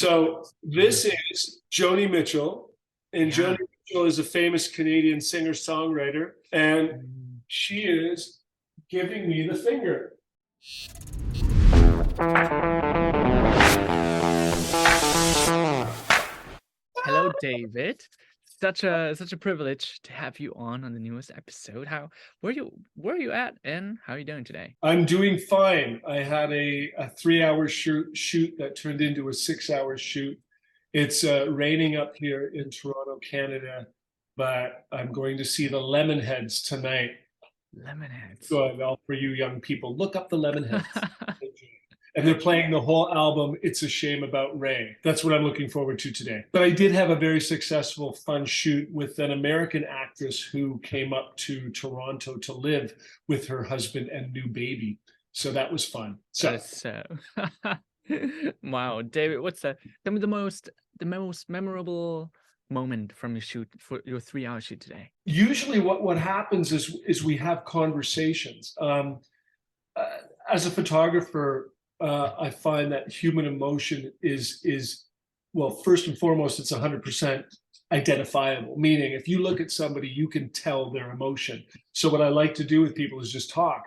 So this is Joni Mitchell, and Yeah. Joni Mitchell is a famous Canadian singer-songwriter, and Mm. she is giving me the finger. Hello, David. Such a privilege to have you on the newest episode. Where are you at and how are you doing today? I'm doing fine. I had a 3 hour shoot that turned into a 6 hour shoot. It's raining up here in Toronto, Canada, but I'm going to see the Lemonheads tonight. Lemonheads. So well, for you young people, look up the Lemonheads. And they're playing the whole album, It's a Shame About Ray. That's what I'm looking forward to today. But I did have a very successful, fun shoot with an American actress who came up to Toronto to live with her husband and new baby. So that was fun. That So is so. Wow, David, what's the most memorable moment from your shoot for your 3 hour shoot today? usually what happens is we have conversations. Uh, as a photographer, I find that human emotion is well, first and foremost, it's 100% identifiable. Meaning, if you look at somebody, you can tell their emotion. So what I like to do with people is just talk.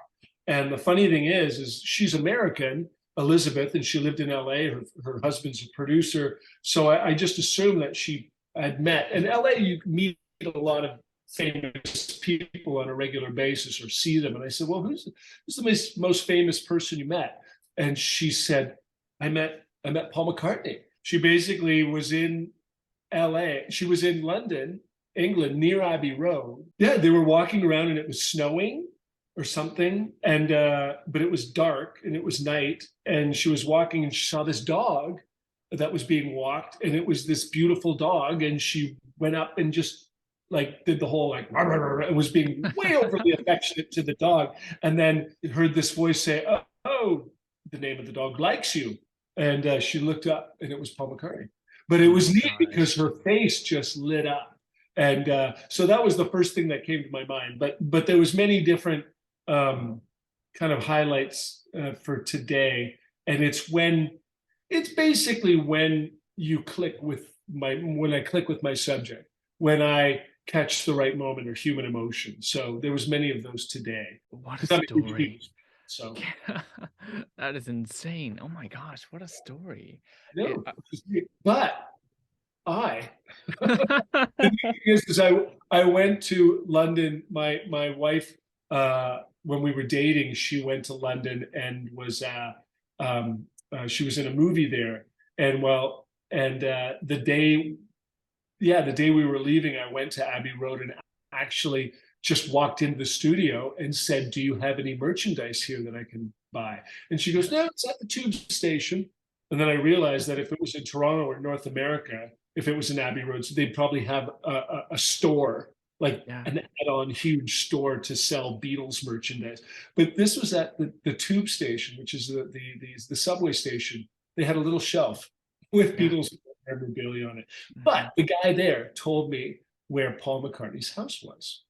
And the funny thing is she's American, Elizabeth, and she lived in LA. Her husband's a producer, so I just assumed that she had met. In LA, you meet a lot of famous people on a regular basis or see them. And I said, well, who's the most famous person you met? And she said, I met Paul McCartney. She basically was in LA. She was in London, England, near Abbey Road. Yeah, they were walking around and it was snowing or something. And but it was dark and it was night. And she was walking and she saw this dog that was being walked, and it was this beautiful dog. And she went up and just like did the whole like and was being way overly affectionate to the dog, and then heard this voice say, "Oh, the name of the dog likes you." And she looked up, and it was Paul McCartney. But it Oh was my neat because gosh. her face just lit up, and so that was the first thing that came to my mind. But there was many different um, kind of highlights for today, and it's basically when you click with when I click with my subject, when I catch the right moment or human emotion. So there was many of those today What a because I'm a huge people story. fan. So That is insane. Oh my gosh, what a story. It, no, but I the thing is I went to London. My wife, when we were dating, she went to London and was she was in a movie there. And well, and the day, yeah, the day we were leaving, I went to Abbey Road and actually just walked into the studio and said, "Do you have any merchandise here that I can buy?" And she goes, "No, it's at the tube station." And then I realized that if it was in Toronto or North America, if it was in Abbey Road, so they'd probably have a store, like yeah. an add-on huge store to sell Beatles merchandise. But this was at the tube station, which is the subway station. They had a little shelf with Yeah. Beatles memorabilia on it. Mhm. But the guy there told me where Paul McCartney's house was.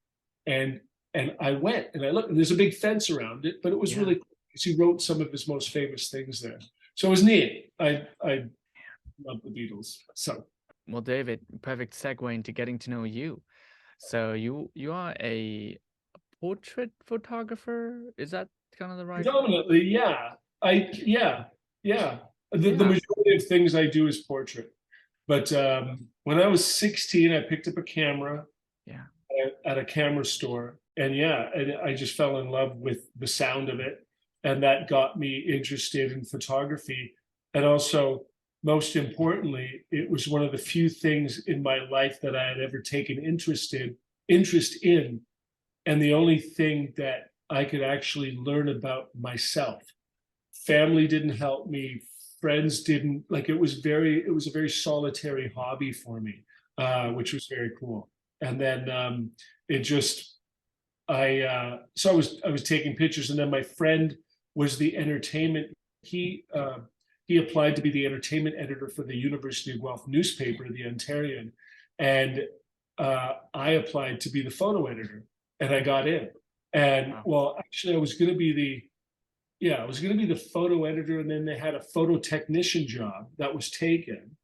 And and I went and I looked, and there's a big fence around it, but it was Yeah. really cool because he wrote some of his most famous things there. So it was neat. I love the Beatles. So Well, David, perfect segue into getting to know you. So you are a portrait photographer? Is that kind of the right? predominantly, yeah. Yeah. The Yeah. majority of things I do is portrait. But when I was 16, I picked up a camera Yeah. at a camera store. And yeah, and I just fell in love with the sound of it. And that got me interested in photography. And also, most importantly, it was one of the few things in my life that I had ever taken interest in, and the only thing that I could actually learn about myself. Family didn't help me, friends didn't. Like it was a very solitary hobby for me, which was very cool. And then it just so I was taking pictures, and then my friend was the entertainment. He applied to be the entertainment editor for the University of Guelph newspaper, the Ontarian, and I applied to be the photo editor, and I got in. And Wow. well, actually, I was going to be yeah, I was going to be the photo editor, and then they had a photo technician job that was taken,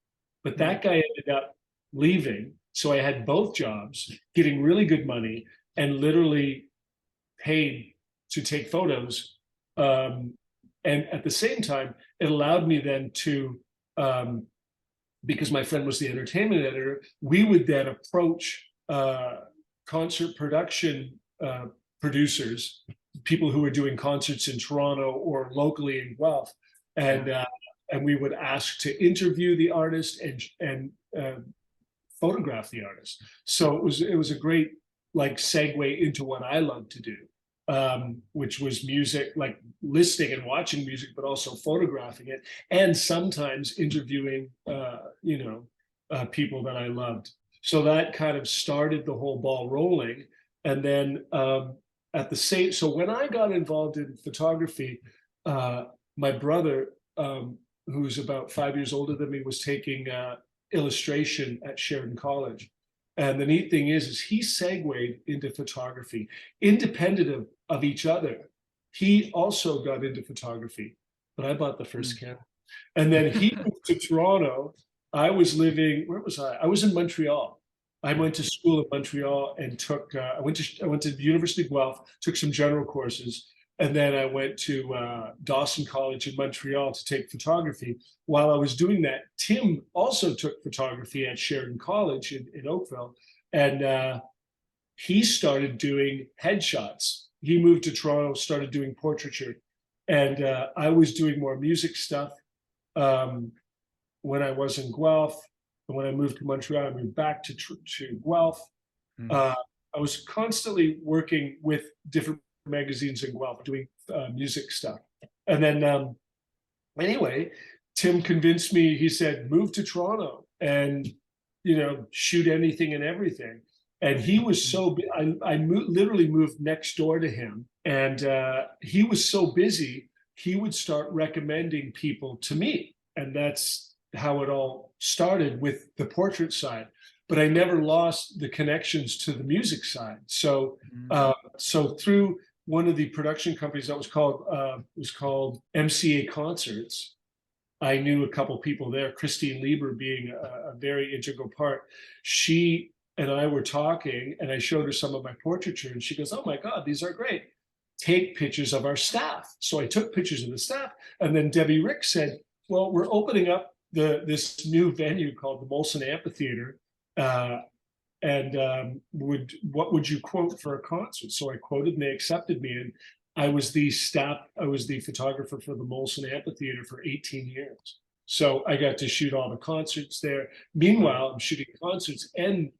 but Mm. that guy ended up leaving. So I had both jobs, getting really good money, and literally paid to take photos. And at the same time, it allowed me then to, because my friend was the entertainment editor, we would then approach concert production producers, people who were doing concerts in Toronto or locally in Guelph, and we would ask to interview the artist and photograph the artist. So it was a great like segue into what I love to do, which was music, like listening and watching music, but also photographing it, and sometimes interviewing, people that I loved. So that kind of started the whole ball rolling. And then at the same, so when I got involved in photography, my brother, who's about 5 years older than me, was taking illustration at Sheridan College. And the neat thing is he segued into photography, independent of each other. He also got into photography, but I bought the first camera. And then he moved to Toronto. I was living, where was I? I was in Montreal. I went to school in Montreal and took, I went to the University of Guelph, took some general courses. And then I went to Dawson College in Montreal to take photography. While I was doing that, Tim also took photography at Sheridan College in Oakville. And he started doing headshots. He moved to Toronto, started doing portraiture. And I was doing more music stuff when I was in Guelph. And when I moved to Montreal, I moved back to Guelph. I was constantly working with different magazines in Guelph doing music stuff. And then anyway, Tim convinced me, he said, move to Toronto and, shoot anything and everything. And he was so, literally moved next door to him. And he was so busy, he would start recommending people to me. And that's how it all started with the portrait side. But I never lost the connections to the music side. So, so through one of the production companies that was called MCA Concerts, I knew a couple people there, Christine Lieber being a very integral part. She and I were talking, and I showed her some of my portraiture, and she goes, "Oh my God, these are great. Take pictures of our staff." So I took pictures of the staff, and then Debbie Rick said, "Well, we're opening up this new venue called the Molson Amphitheater. And what would you quote for a concert?" So I quoted, and they accepted me. And I was the photographer for the Molson Amphitheater for 18 years. So I got to shoot all the concerts there. Meanwhile, I'm shooting concerts and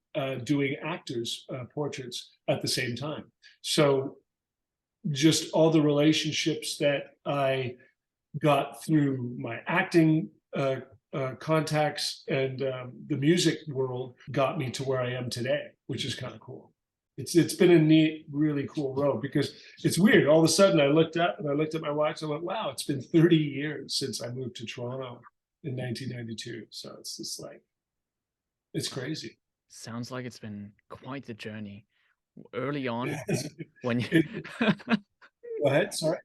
doing actors' portraits at the same time. So just all the relationships that I got through my acting contacts and the music world got me to where I am today, which is kind of cool. It's been a neat, really cool road, because it's weird. All of a sudden I looked at my watch and I went, wow, it's been 30 years since I moved to Toronto in 1992. So it's just like, it's crazy. Sounds like it's been quite the journey. Early on, when you Go ahead, sorry.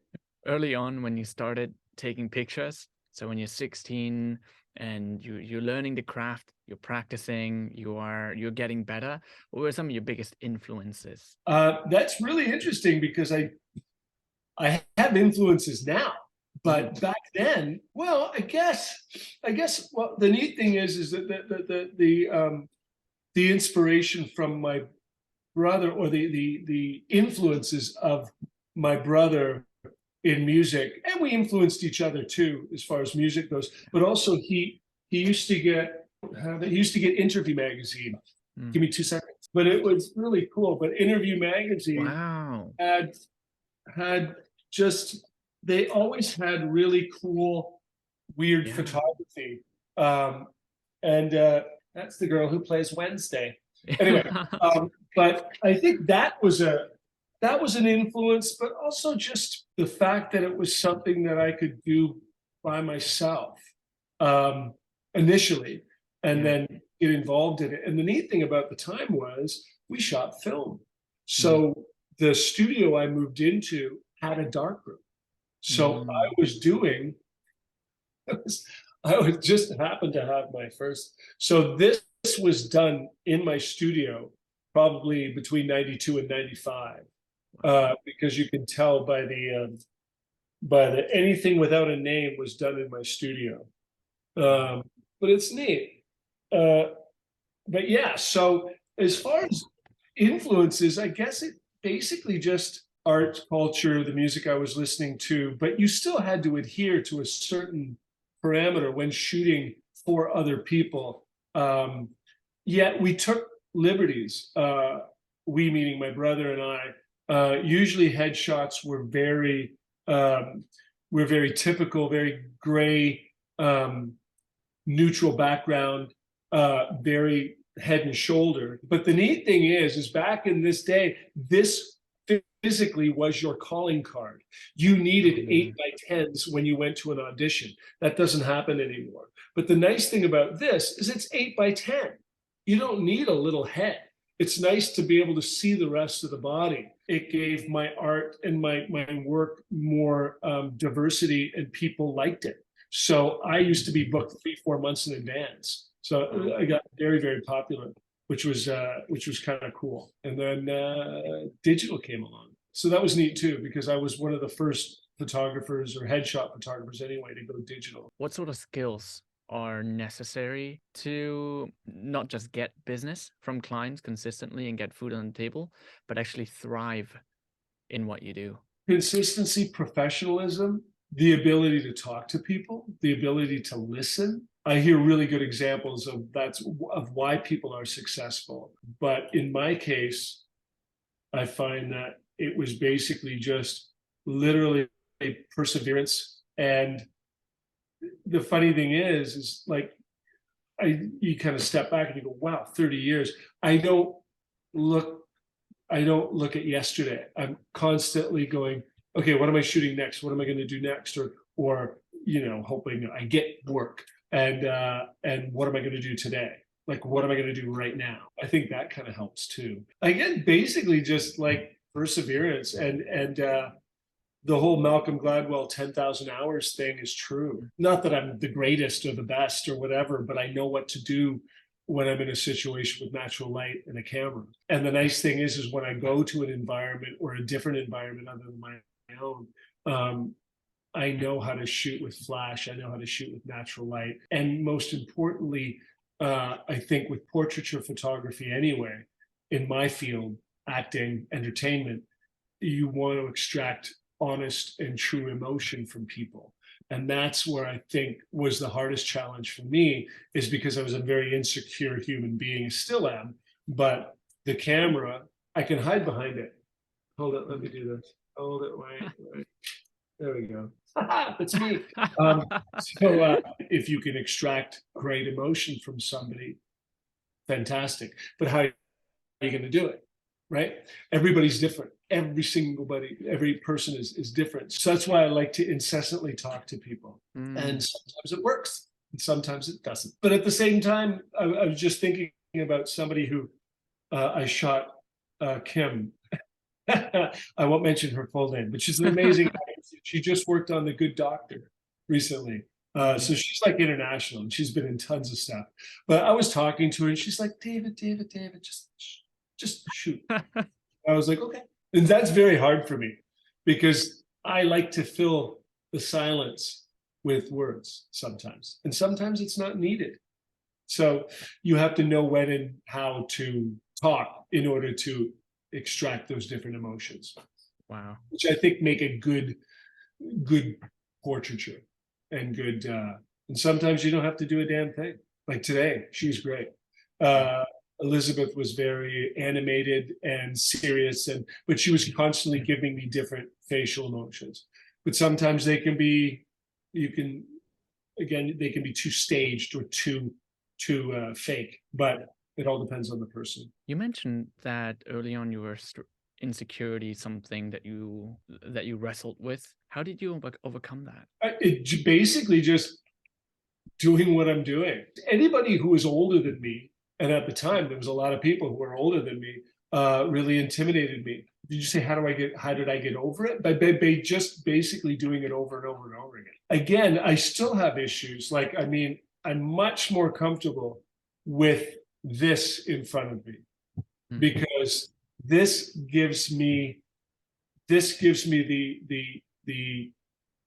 early on when you started taking pictures, so when you're 16 and you're learning the craft, you're practicing, you're getting better, what were some of your biggest influences? That's really interesting, because I have influences now, but back then, well, I guess well, the neat thing is that the inspiration from my brother, or the influences of my brother in music, and we influenced each other too as far as music goes, but also he used to get Interview magazine. Give me 2 seconds. But it was really cool. But Interview magazine Wow. had just, they always had really cool, weird photography. And that's the girl who plays Wednesday. Anyway, but I think that was an influence, but also just the fact that it was something that I could do by myself initially, and then get involved in it. And the neat thing about the time was we shot film. So the studio I moved into had a darkroom. So I was doing, I would just happen to have my first. So this was done in my studio, probably between 92 and 95, because you can tell by the anything without a name was done in my studio. But it's neat. But yeah, so as far as influences, I guess it basically just art, culture, the music I was listening to, but you still had to adhere to a certain parameter when shooting for other people. Yet we took liberties. We, meaning my brother and I, usually headshots were very typical, very gray, neutral background, very head and shoulder. But the neat thing is back in this day, this physically was your calling card. You needed 8x10s when you went to an audition. That doesn't happen anymore. But the nice thing about this is it's 8x10. You don't need a little head. It's nice to be able to see the rest of the body. It gave my art and my work more diversity, and people liked it. So I used to be booked 3-4 months in advance. So I got very, very popular, which was kind of cool. And then digital came along. So that was neat too, because I was one of the first photographers, or headshot photographers anyway, to go digital. What sort of skills are necessary to not just get business from clients consistently and get food on the table, but actually thrive in what you do? Consistency, professionalism, the ability to talk to people, the ability to listen. I hear really good examples of why people are successful. But in my case, I find that it was basically just literally perseverance. And the funny thing is like, you kind of step back and you go, wow, 30 years. I don't look at yesterday. I'm constantly going, okay, what am I shooting next? What am I going to do next? Or hoping I get work. And what am I going to do today? Like, what am I going to do right now? I think that kind of helps too. Again, basically just like perseverance, and the whole Malcolm Gladwell 10,000 hours thing is true. Not that I'm the greatest or the best or whatever, but I know what to do when I'm in a situation with natural light and a camera. And the nice thing is when I go to an environment or a different environment other than my own, I know how to shoot with flash. I know how to shoot with natural light. And most importantly, I think with portraiture photography anyway, in my field, acting, entertainment, you want to extract honest and true emotion from people. And that's where I think was the hardest challenge for me, is because I was a very insecure human being, still am, but the camera, I can hide behind it. Hold it, let me do this. Hold it, wait. There we go. That's me. So if you can extract great emotion from somebody, fantastic. But how are you going to do it? Right? Everybody's different. Every person is different. So that's why I like to incessantly talk to people. And sometimes it works, and sometimes it doesn't. But at the same time, I was just thinking about somebody who I shot, Kim. I won't mention her full name, but she's an amazing actress. She just worked on The Good Doctor recently. So she's like international, and she's been in tons of stuff. But I was talking to her, and she's like, David, just shoot. I was like, okay. And that's very hard for me, because I like to fill the silence with words sometimes. And sometimes it's not needed. So you have to know when and how to talk in order to extract those different emotions. Wow. Which I think make a good portraiture and good. And sometimes you don't have to do a damn thing. Like today, she was great. Elizabeth was very animated and serious, but she was constantly giving me different facial emotions. But sometimes they can be too staged or too fake. But it all depends on the person. You mentioned that early on you were insecurity, something that you wrestled with. How did you overcome that? It basically just doing what I'm doing. Anybody who is older than me, and at the time there was a lot of people who were older than me, really intimidated me. Did you say how did I get over it? By just basically doing it over and over and over again. Again, I still have issues. Like, I mean, I'm much more comfortable with this in front of me because this gives me the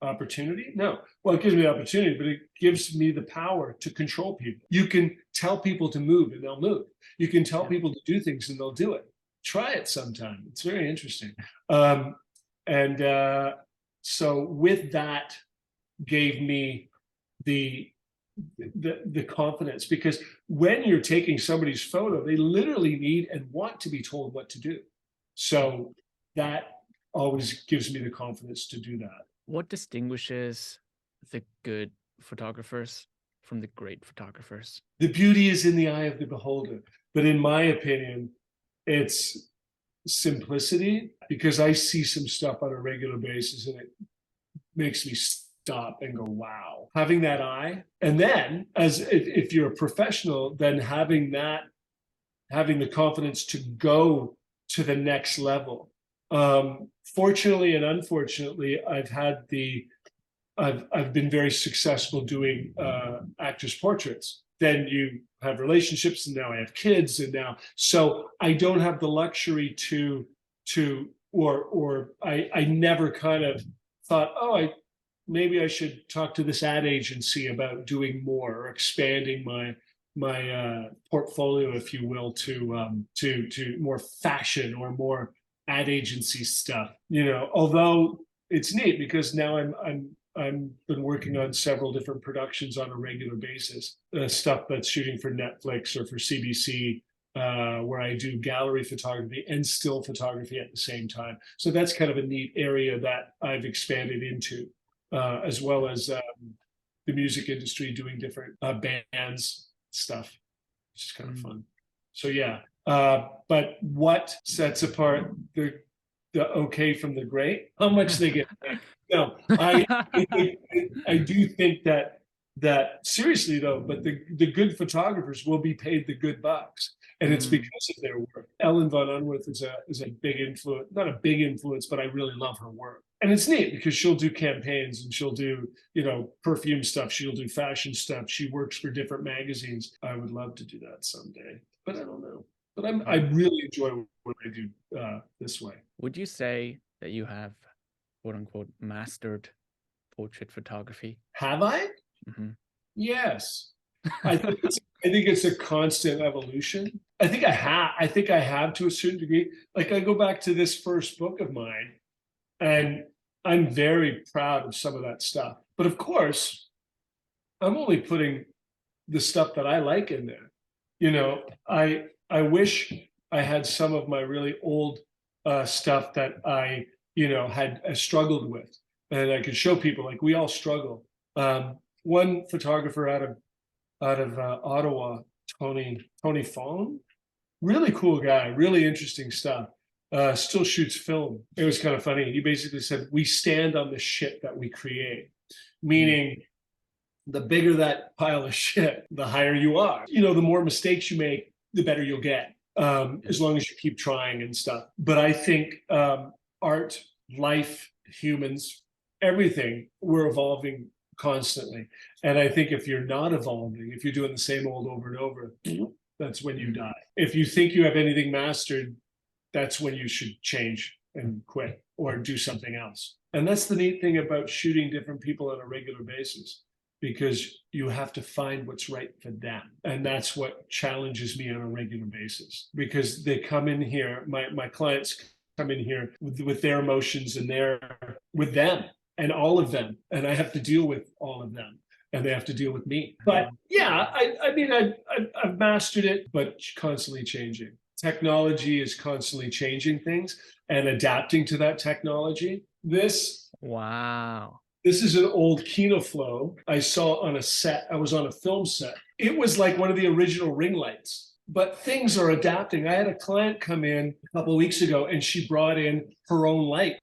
opportunity. No, well, it gives me the opportunity, but it gives me the power to control people. You can tell people to move and they'll move. You can tell people to do things and they'll do it. Try it sometime. It's very interesting. And so with that gave me the confidence, because when you're taking somebody's photo, they literally need and want to be told what to do. So that always gives me the confidence to do that. What distinguishes the good photographers from the great photographers? The beauty is in the eye of the beholder. But in my opinion, it's simplicity, because I see some stuff on a regular basis and it makes me stop and go, wow. Having that eye. And then as if you're a professional, then having the confidence to go to the next level. Fortunately and unfortunately, I've been very successful doing actors' portraits. Then you have relationships, and now I have kids, and now so I don't have the luxury or I never kind of thought, oh, maybe I should talk to this ad agency about doing more or expanding my portfolio, if you will, to more fashion or more ad agency stuff. You know, although it's neat because now I'm been working on several different productions on a regular basis, stuff that's shooting for Netflix or for CBC, where I do gallery photography and still photography at the same time. So that's kind of a neat area that I've expanded into, as well as the music industry, doing different bands stuff, which is kind of fun. So yeah, but what sets apart the okay from the great? How much they get paid. No, I do think that seriously though, but the good photographers will be paid the good bucks, and it's because of their work. Ellen von Unwerth is a big influence, not a big influence, but I really love her work. And it's neat because she'll do campaigns and she'll do, you know, perfume stuff. She'll do fashion stuff. She works for different magazines. I would love to do that someday, but I don't know. But I really enjoy what I do this way. Would you say that you have, quote unquote, mastered portrait photography? Have I? Yes. I think it's a constant evolution. I think I have to a certain degree. Like, I go back to this first book of mine, and I'm very proud of some of that stuff. But of course, I'm only putting the stuff that I like in there. You know, I wish I had some of my really old stuff that I, you know, had struggled with, and I could show people. Like, we all struggle. One photographer out of Ottawa, Tony Fong, really cool guy, really interesting stuff. Still shoots film. It was kind of funny. He basically said, we stand on the shit that we create, meaning the bigger that pile of shit, the higher you are. You know, the more mistakes you make, the better you'll get, as long as you keep trying and stuff. But I think art, life, humans, everything, we're evolving constantly. And I think if you're not evolving, if you're doing the same old over and over, that's when you die. If you think you have anything mastered, that's when you should change and quit or do something else. And that's the neat thing about shooting different people on a regular basis, because you have to find what's right for them. And that's what challenges me on a regular basis, because they come in here, my clients come in here with their emotions and with them and all of them. And I have to deal with all of them, and they have to deal with me. But yeah, I mean, I've mastered it, but constantly changing. Technology is constantly changing things and adapting to that technology. Wow. This is an old Kinoflow I saw on a set. I was on a film set. It was like one of the original ring lights, but things are adapting. I had a client come in a couple of weeks ago, and she brought in her own lights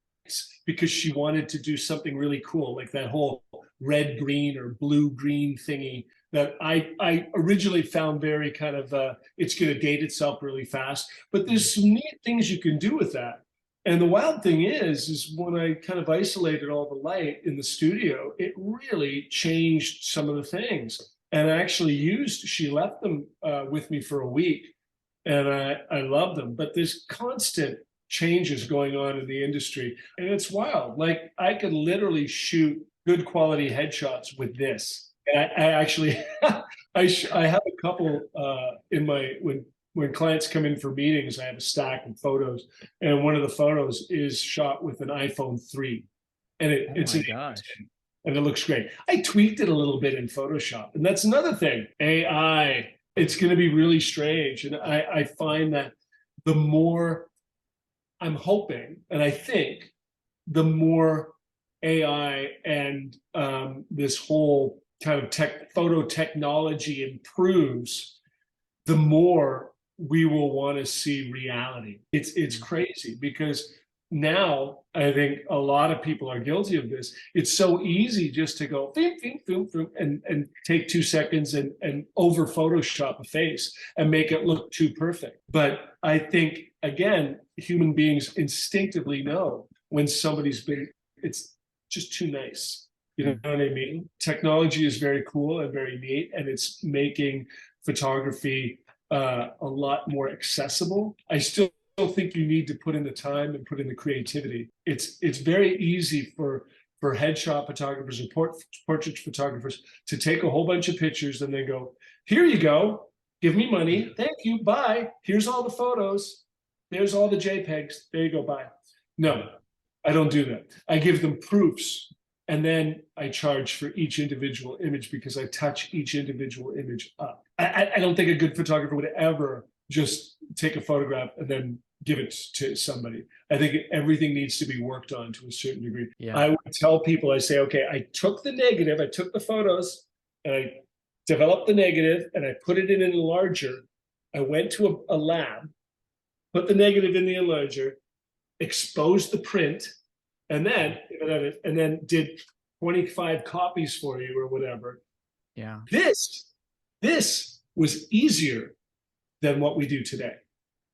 because she wanted to do something really cool, like that whole red, green or blue, green thingy that I originally found very kind of, it's going to date itself really fast. But there's some neat things you can do with that. And the wild thing is when I kind of isolated all the light in the studio, it really changed some of the things. And I actually she left them with me for a week, and I love them. But there's constant changes going on in the industry, and it's wild. Like I could literally shoot good quality headshots with this. And I actually, I have a couple in my when clients come in for meetings, I have a stack of photos, and one of the photos is shot with an iPhone 3, and it's my gosh. and it looks great. I tweaked it a little bit in Photoshop, and that's another thing. AI, it's going to be really strange, and I find that the more I'm hoping, and I think, the more AI and this whole kind of photo technology improves, the more we will want to see reality. It's crazy because now I think a lot of people are guilty of this. It's so easy just to go and take 2 seconds and over Photoshop a face and make it look too perfect. But I think, again, human beings instinctively know when somebody's been, it's just too nice. You know what I mean? Technology is very cool and very neat, and it's making photography a lot more accessible. I still think you need to put in the time and put in the creativity. It's very easy for headshot photographers and portrait photographers to take a whole bunch of pictures and then go, here you go, give me money, thank you, bye. Here's all the photos. There's all the JPEGs. There you go, bye. No, I don't do that. I give them proofs, and then I charge for each individual image because I touch each individual image up. I don't think a good photographer would ever just take a photograph and then give it to somebody. I think everything needs to be worked on to a certain degree. Yeah. I would tell people, I say, okay, I took the negative, I took the photos, and I developed the negative, and I put it in an enlarger. I went to a lab, put the negative in the enlarger, exposed the print, and then did 25 copies for you or whatever. Yeah. This was easier than what we do today.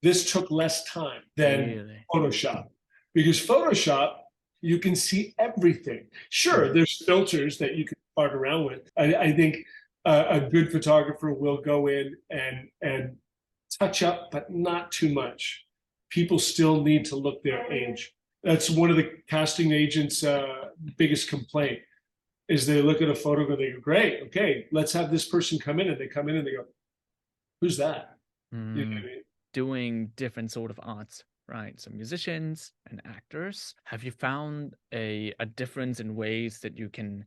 This took less time than Photoshop, because Photoshop, you can see everything. Sure, there's filters that you can fart around with. I think a good photographer will go in and touch up, but not too much. People still need to look their age. That's one of the casting agents' biggest complaint, is they look at a photo and they go, great, okay, let's have this person come in. And they come in and they go, who's that? You know what I mean? Doing different sort of arts, right? So musicians and actors. Have you found a difference in ways that you can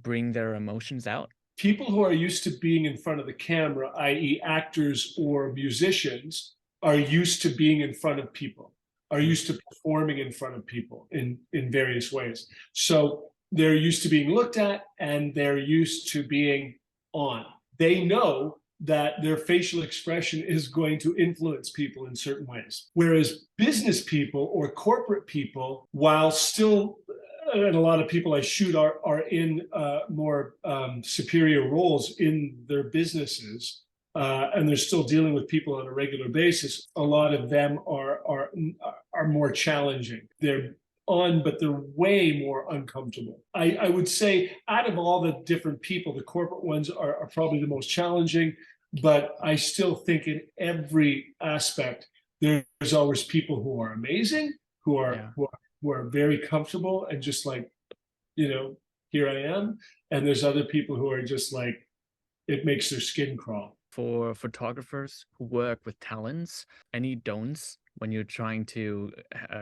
bring their emotions out? People who are used to being in front of the camera, i.e. actors or musicians, are used to being in front of people, are used to performing in front of people in various ways. So they're used to being looked at, and they're used to being on. They know that their facial expression is going to influence people in certain ways. Whereas business people or corporate people, while still, and a lot of people I shoot are in more superior roles in their businesses, and they're still dealing with people on a regular basis, a lot of them are more challenging. They're on, but they're way more uncomfortable. I would say out of all the different people, the corporate ones are probably the most challenging, but I still think in every aspect, there's always people who are amazing, who are very comfortable and just like, here I am. And there's other people who are just like, it makes their skin crawl. For photographers who work with talents, any don'ts when you're trying to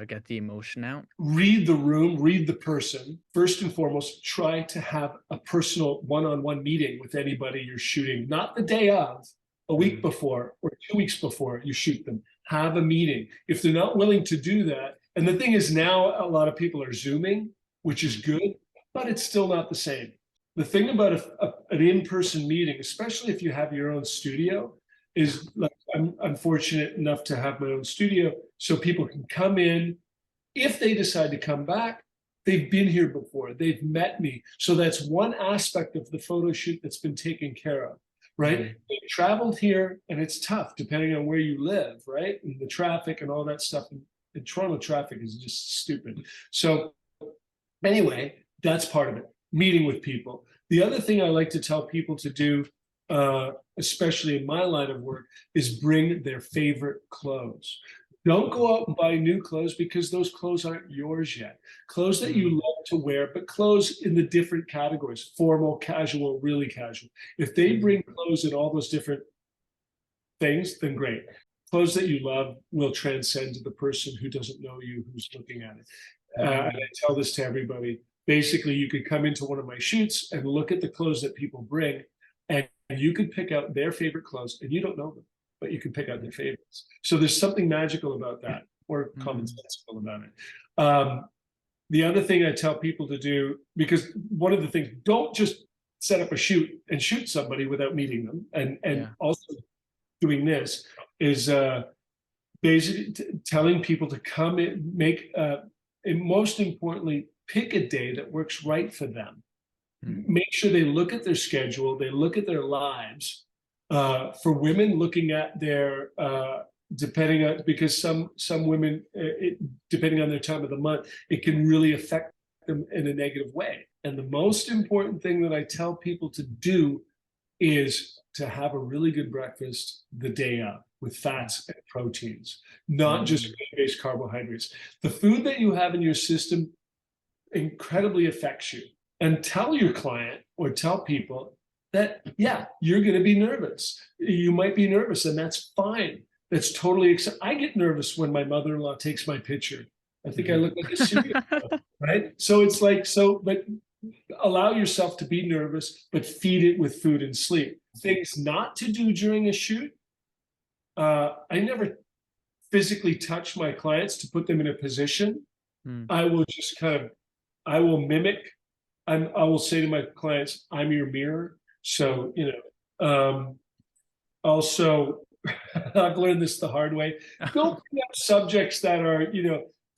get the emotion out? Read the room, read the person. First and foremost, try to have a personal one-on-one meeting with anybody you're shooting, not the day of, a week before or 2 weeks before you shoot them. Have a meeting. If they're not willing to do that, and the thing is now a lot of people are Zooming, which is good, but it's still not the same. The thing about an in-person meeting, especially if you have your own studio, is like I'm fortunate enough to have my own studio, so people can come in. If they decide to come back, they've been here before, they've met me. So that's one aspect of the photo shoot that's been taken care of, right? They traveled here, and it's tough depending on where you live, right? And the traffic and all that stuff. And Toronto traffic is just stupid. So anyway, that's part of it. Meeting with people. The other thing I like to tell people to do, especially in my line of work, is bring their favorite clothes. Don't go out and buy new clothes because those clothes aren't yours yet. Clothes that you love to wear, but clothes in the different categories: formal, casual, really casual. If they bring clothes in all those different things, then great. Clothes that you love will transcend the person who doesn't know you, who's looking at it. And I tell this to everybody. Basically, you could come into one of my shoots and look at the clothes that people bring, and you could pick out their favorite clothes, and you don't know them, but you can pick out their favorites. So there's something magical about that, or commonsensical about it. The other thing I tell people to do, because one of the things, don't just set up a shoot and shoot somebody without meeting them. And also doing this is basically telling people to come in, and most importantly, pick a day that works right for them. Make sure they look at their schedule, they look at their lives. For women, looking at their depending on, because some women, depending on their time of the month, it can really affect them in a negative way. And the most important thing that I tell people to do is to have a really good breakfast the day of, with fats and proteins, not just grain-based carbohydrates. The food that you have in your system incredibly affects you. And tell your client, or tell people that, yeah, you're going to be nervous. You might be nervous, and that's fine. That's totally acceptable. I get nervous when my mother-in-law takes my picture. I think I look like a serial killer, right? So it's like, but allow yourself to be nervous, but feed it with food and sleep. Things not to do during a shoot. I never physically touch my clients to put them in a position. I will just I will mimic. I will say to my clients, I'm your mirror. So, also, I've learned this the hard way. Don't bring up subjects that are,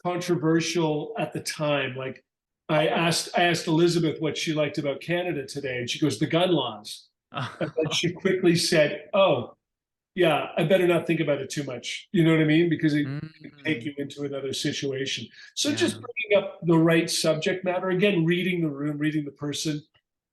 controversial at the time. Like I asked Elizabeth what she liked about Canada today, and she goes, the gun laws. And then she quickly said, oh, yeah, I better not think about it too much. You know what I mean? Because it can take you into another situation. So just bringing up the right subject matter, again, reading the room, reading the person.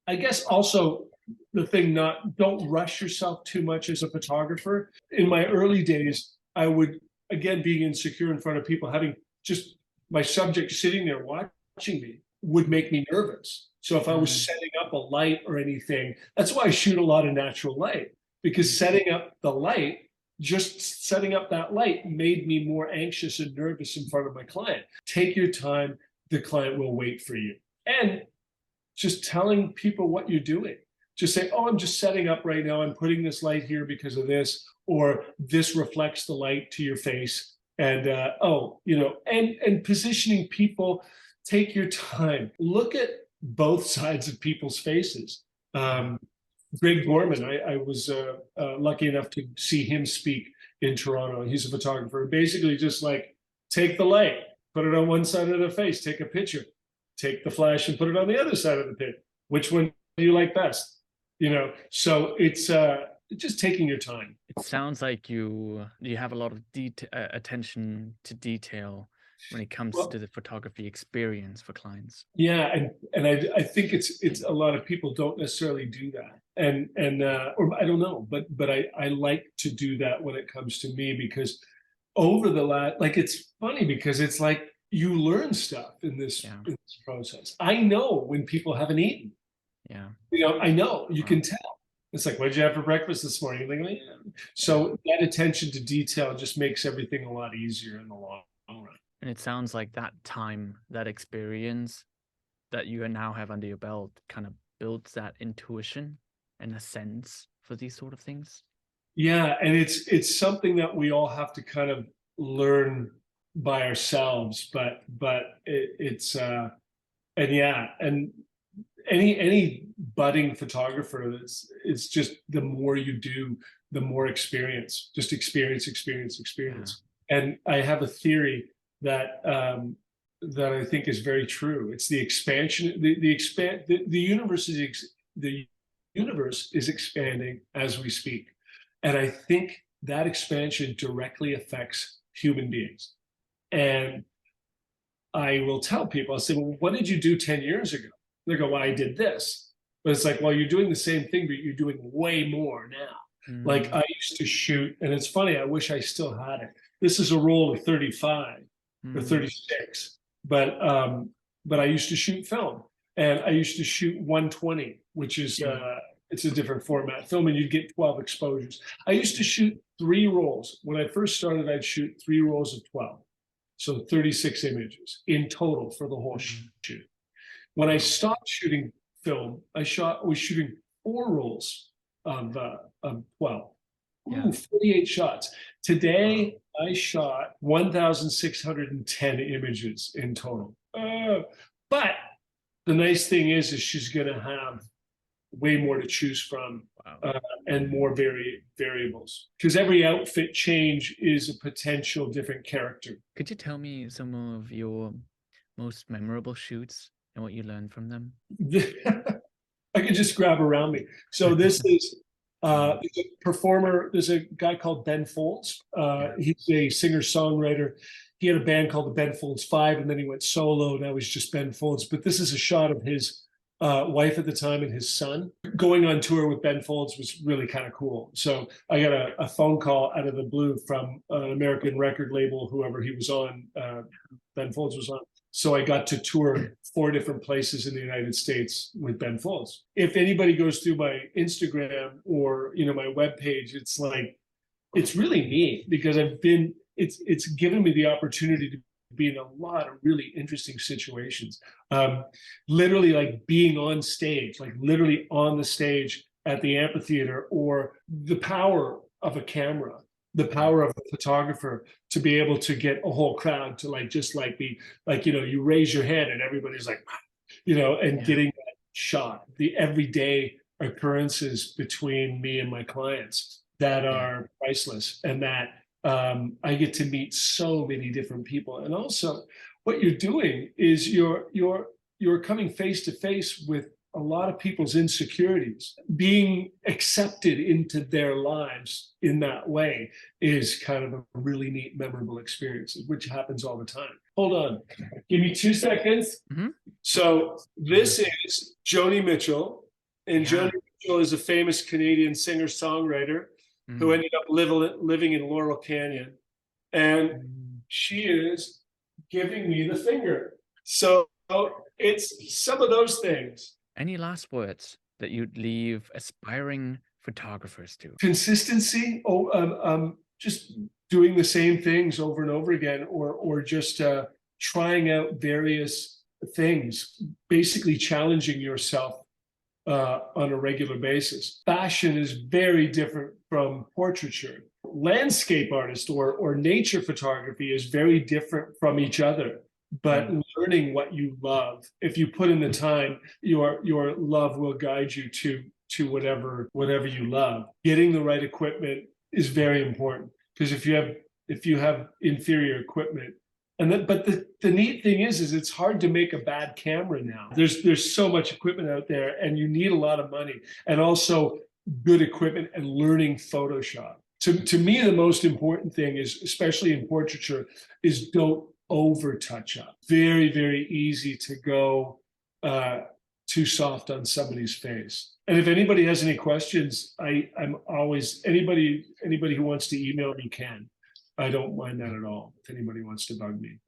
I guess also the thing, don't rush yourself too much as a photographer. In my early days, I would, again, being insecure in front of people, having just my subject sitting there watching me would make me nervous. So if I was setting up a light or anything, that's why I shoot a lot of natural light, because setting up the light, just setting up that light made me more anxious and nervous in front of my client. Take your time, the client will wait for you. And just telling people what you're doing. Just say, oh, I'm just setting up right now. I'm putting this light here because of this, or this reflects the light to your face. And, and positioning people, take your time. Look at both sides of people's faces. Greg Gorman, I was lucky enough to see him speak in Toronto. He's a photographer. Basically just like, take the light, put it on one side of the face, take a picture, take the flash and put it on the other side of the pit. Which one do you like best? So it's just taking your time. It sounds like you have a lot of attention to detail when it comes to the photography experience for clients. Yeah, and I think it's a lot of people don't necessarily do that, and or I don't know, but I like to do that when it comes to me, because over the last, like, it's funny because it's like you learn stuff in this process. I know when people haven't eaten. Yeah, I know, you can tell. It's like, what did you have for breakfast this morning? Like, so that attention to detail just makes everything a lot easier in the long run. And it sounds like that time, that experience that you now have under your belt kind of builds that intuition and a sense for these sort of things. Yeah, and it's something that we all have to kind of learn by ourselves, but and any budding photographer, it's just the more you do, the more experience. Just experience. And I have a theory that that I think is very true. It's the expansion, the universe the universe is expanding as we speak. And I think that expansion directly affects human beings. And I will tell people, I'll say, well, what did you do 10 years ago? They go, well, I did this. But it's like, well, you're doing the same thing, but you're doing way more now. Like I used to shoot, and it's funny, I wish I still had it. This is a roll of 35 or 36, but I used to shoot film, and I used to shoot 120, which is it's a different format film, and you'd get 12 exposures. I used to shoot 3 rolls. When I first started, I'd shoot 3 rolls of 12. So 36 images in total for the whole shoot. When I stopped shooting film, I was shooting 4 rolls of 12. Ooh, 48 shots. Today, I shot 1,610 images in total. But the nice thing is she's going to have way more to choose from and more variables, because every outfit change is a potential different character. Could you tell me some of your most memorable shoots and what you learned from them? I could just grab around me. So this is a performer. There's a guy called Ben Folds. He's a singer-songwriter. He had a band called the Ben Folds 5, and then he went solo. Now he's just Ben Folds. But this is a shot of his wife at the time and his son. Going on tour with Ben Folds was really kind of cool. So I got a phone call out of the blue from an American record label, whoever he was on, Ben Folds was on. So I got to tour 4 different places in the United States with Ben Folds. If anybody goes through my Instagram or, my webpage, it's like, it's really neat because it's given me the opportunity to be in a lot of really interesting situations. Literally like being on stage, like literally on the stage at the amphitheater, or the power of a camera, the power of a photographer to be able to get a whole crowd to be like, you raise your head and everybody's like, and getting that shot. The everyday occurrences between me and my clients that are priceless, and that I get to meet so many different people. And also what you're doing is you're coming face to face with a lot of people's insecurities. Being accepted into their lives in that way is kind of a really neat, memorable experience, which happens all the time. Hold on, give me 2 seconds. So this is Joni Mitchell, and Joni Mitchell is a famous Canadian singer-songwriter who ended up living in Laurel Canyon, and she is giving me the finger. So it's some of those things. Any last words that you'd leave aspiring photographers to? Consistency. Just doing the same things over and over again, or just trying out various things, basically challenging yourself on a regular basis. Fashion is very different from portraiture. Landscape artist or nature photography is very different from each other. But learning what you love, if you put in the time, your love will guide you to whatever you love. Getting the right equipment is very important, because if you have inferior equipment, but the neat thing is it's hard to make a bad camera now. There's so much equipment out there, and you need a lot of money, and also good equipment and learning Photoshop. To me, the most important thing is, especially in portraiture, is don't over touch up. Very, very easy to go too soft on somebody's face. And if anybody has any questions, I'm always, anybody who wants to email me can. I don't mind that at all, if anybody wants to bug me.